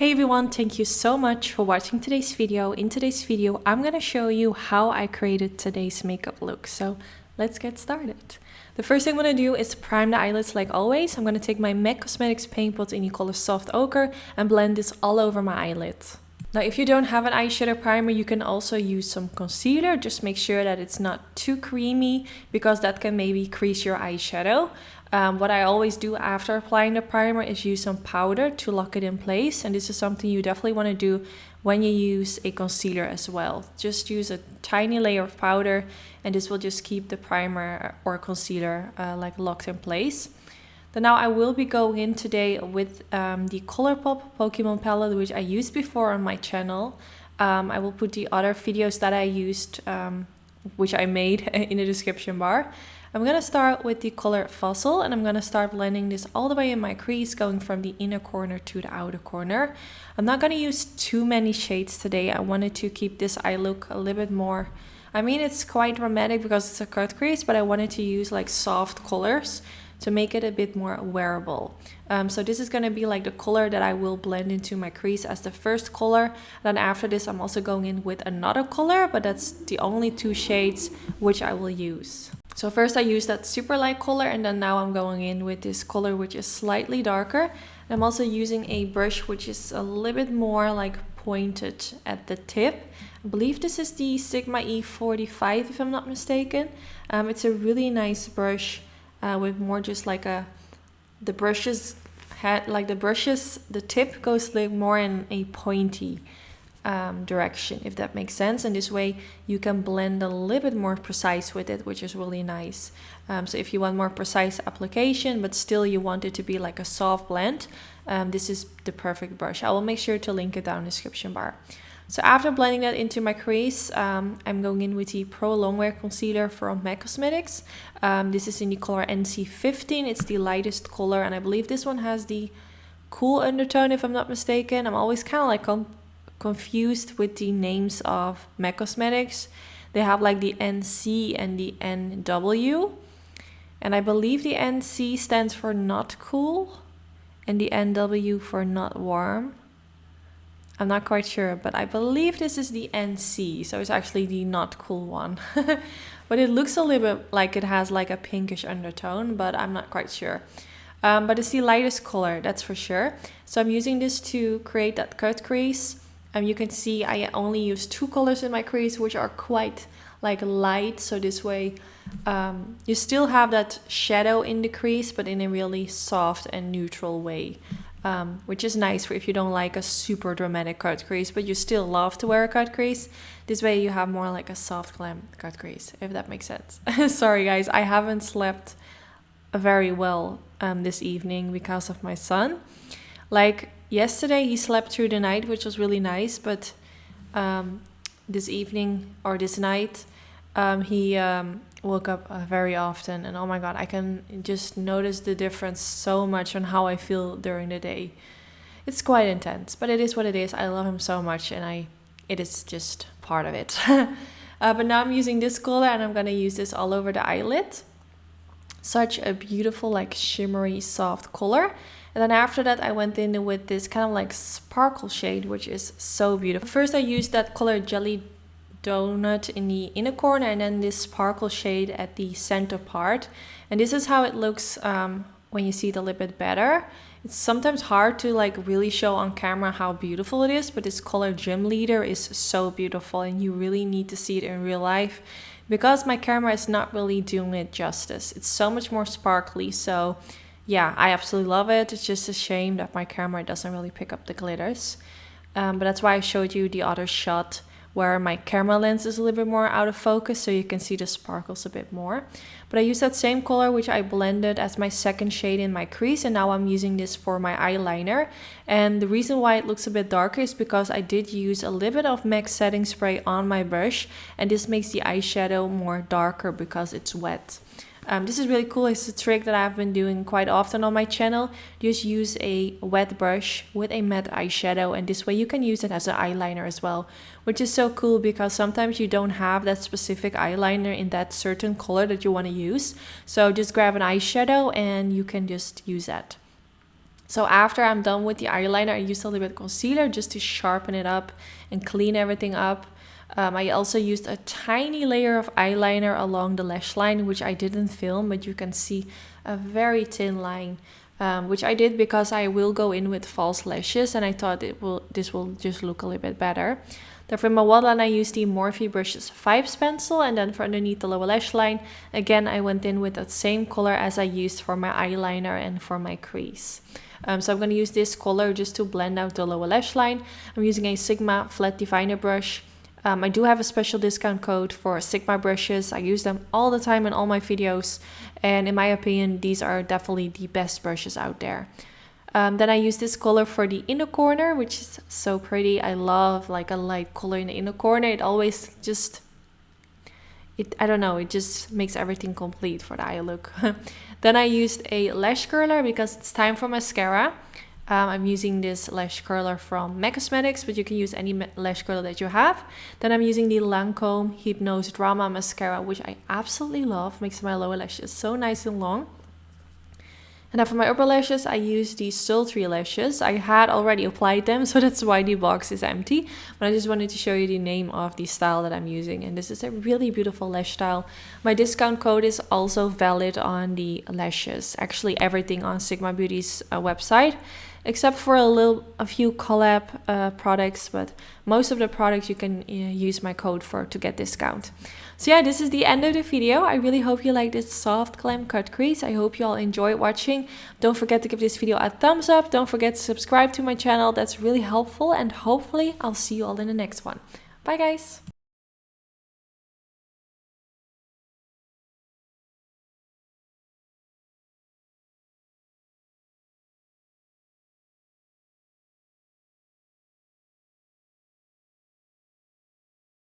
Hey everyone, thank you so much for watching today's video. In today's video, I'm going to show you how I created today's makeup look. So let's get started. The first thing I'm going to do is prime the eyelids like always. I'm going to take my MAC Cosmetics paint pot in the color Soft Ochre and blend this all over my eyelid. Now, if you don't have an eyeshadow primer, you can also use some concealer. Just make sure that it's not too creamy because that can maybe crease your eyeshadow. What I always do after applying the primer is use some powder to lock it in place. And this is something you definitely want to do when you use a concealer as well. Just use a tiny layer of powder and this will just keep the primer or concealer like locked in place. Then now I will be going in today with the Colourpop Pokemon palette, which I used before on my channel. I will put the other videos that I used, which I made in the description bar. I'm going to start with the color Fossil and I'm going to start blending this all the way in my crease, going from the inner corner to the outer corner. I'm not going to use too many shades today. I wanted to keep this eye look a little bit more, I mean it's quite dramatic because it's a cut crease, but I wanted to use like soft colors to make it a bit more wearable. So this is going to be like the color that I will blend into my crease as the first color. Then after this I'm also going in with another color, but that's the only two shades which I will use. So first I used that super light color and then now I'm going in with this color which is slightly darker. I'm also using a brush which is a little bit more like pointed at the tip. I believe this is the Sigma E45 if I'm not mistaken. It's a really nice brush with more just like the tip goes like more in a pointy direction, if that makes sense, and this way you can blend a little bit more precise with it, which is really nice. So if you want more precise application but still you want it to be like a soft blend, this is the perfect brush. I will make sure to link it down in the description bar. So after blending that into my crease, I'm going in with the Pro Longwear Concealer from MAC Cosmetics. This is in the color NC15. It's the lightest color and I believe this one has the cool undertone if I'm not mistaken. I'm always kind of like confused with the names of MAC Cosmetics. They have like the NC and the NW, and I believe the NC stands for not cool and the NW for not warm. I'm not quite sure, but I believe this is the NC, so it's actually the not cool one. But it looks a little bit like it has like a pinkish undertone, but I'm not quite sure. But it's the lightest color, that's for sure. So I'm using this to create that cut crease. You can see I only use two colors in my crease, which are quite like light. So this way you still have that shadow in the crease, but in a really soft and neutral way. Which is nice for if you don't like a super dramatic cut crease, but you still love to wear a cut crease. This way you have more like a soft glam cut crease, if that makes sense. Sorry guys, I haven't slept very well this evening because of my son. Like yesterday he slept through the night, which was really nice, but this evening or this night he woke up very often, and oh my god, I can just notice the difference so much on how I feel during the day. It's quite intense, but it is what it is. I love him so much and it is just part of it. But now I'm using this color and I'm going to use this all over the eyelid. Such a beautiful like shimmery soft color. And then after that I went in with this kind of like sparkle shade, which is so beautiful. First I used that color Jelly Donut in the inner corner and then this sparkle shade at the center part, and this is how it looks when you see it a little bit better. It's sometimes hard to like really show on camera how beautiful it is, but this color Gym Leader is so beautiful and you really need to see it in real life because my camera is not really doing it justice. It's so much more sparkly, so yeah, I absolutely love it. It's just a shame that my camera doesn't really pick up the glitters, but that's why I showed you the other shot where my camera lens is a little bit more out of focus, so you can see the sparkles a bit more. But I used that same color which I blended as my second shade in my crease, and now I'm using this for my eyeliner. And the reason why it looks a bit darker is because I did use a little bit of MAC setting spray on my brush, and this makes the eyeshadow more darker because it's wet. This is really cool. It's a trick that I've been doing quite often on my channel. Just use a wet brush with a matte eyeshadow, and this way you can use it as an eyeliner as well, which is so cool because sometimes you don't have that specific eyeliner in that certain color that you want to use. So just grab an eyeshadow and you can just use that. So after I'm done with the eyeliner, I used a little bit of concealer just to sharpen it up and clean everything up. I also used a tiny layer of eyeliner along the lash line, which I didn't film, but you can see a very thin line, which I did because I will go in with false lashes, and I thought this will just look a little bit better. Then for my waterline, I used the Morphe Brush Vibes pencil, and then for underneath the lower lash line, again, I went in with that same color as I used for my eyeliner and for my crease. So I'm going to use this color just to blend out the lower lash line. I'm using a Sigma flat definer brush. I do have a special discount code for Sigma brushes. I use them all the time in all my videos, and in my opinion, these are definitely the best brushes out there. Then I use this color for the inner corner, which is so pretty. I love like a light color in the inner corner. It always just, I don't know, it just makes everything complete for the eye look. Then I used a lash curler because it's time for mascara. I'm using this lash curler from MAC Cosmetics, but you can use any lash curler that you have. Then I'm using the Lancome Hypnose Drama Mascara, which I absolutely love. Makes my lower lashes so nice and long. And then for my upper lashes, I use the Sultry lashes. I had already applied them, so that's why the box is empty. But I just wanted to show you the name of the style that I'm using. And this is a really beautiful lash style. My discount code is also valid on the lashes. Actually, everything on Sigma Beauty's website, except for a few collab products. But most of the products you can use my code for to get discount. So yeah, this is the end of the video. I really hope you like this soft glam cut crease. I hope you all enjoyed watching. Don't forget to give this video a thumbs up. Don't forget to subscribe to my channel. That's really helpful. And hopefully I'll see you all in the next one. Bye guys.